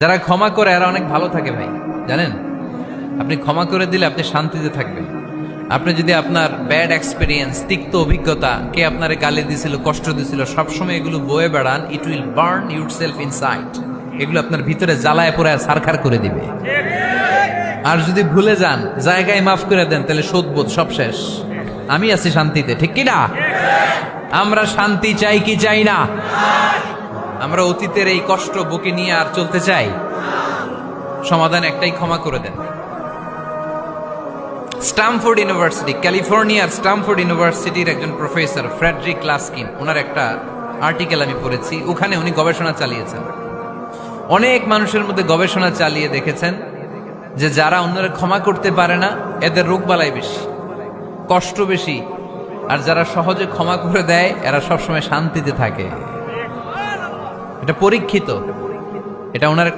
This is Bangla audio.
যারা ক্ষমা করে এরা অনেক ভালো থাকে ভাই, জানেন? আপনি ক্ষমা করে দিলে আপনি শান্তিতে থাকবেন। আপনি যদি আপনার ব্যাড এক্সপেরিয়েন্স, তিক্ত অভিজ্ঞতা, কে আপনারে গালি দিছিল, কষ্ট দিছিল, সবসময় এগুলো বয়ে বেড়ান, it will burn your self inside. এগুলো আপনার ভিতরে জ্বালায় পোড়ায় ছারখার করে দিবে। আর যদি ভুলে যান, জায়গায় মাফ করে দেন, তাহলে শোধবোধ সব শেষ। আমি আছি শান্তিতে, ঠিক কি না? আমরা শান্তি চাই কি চাই না? আমরা অতীতের এই কষ্ট বুকে নিয়ে আর চলতে চাই? সমাধান একটাই, ক্ষমা করে দেন। স্টামফোর্ড ইউনিভার্সিটি, ক্যালিফোর্নিয়ার স্টামফোর্ড ইউনিভার্সিটির একজন প্রফেসর ফ্রেডরিক লাস্কিন, ওনার একটা আর্টিকেল আমি পড়েছি। ওখানে উনি গবেষণা চালিয়েছেন, অনেক মানুষের মধ্যে গবেষণা চালিয়ে দেখেছেন যে যারা অন্যরা ক্ষমা করতে পারে না, এদের রোগবালাই বেশি, কষ্ট বেশি। আর যারা সহজে ক্ষমা করে দেয়, এরা সবসময় শান্তিতে থাকে। এটা পরীক্ষিত, এটা ওনার একটা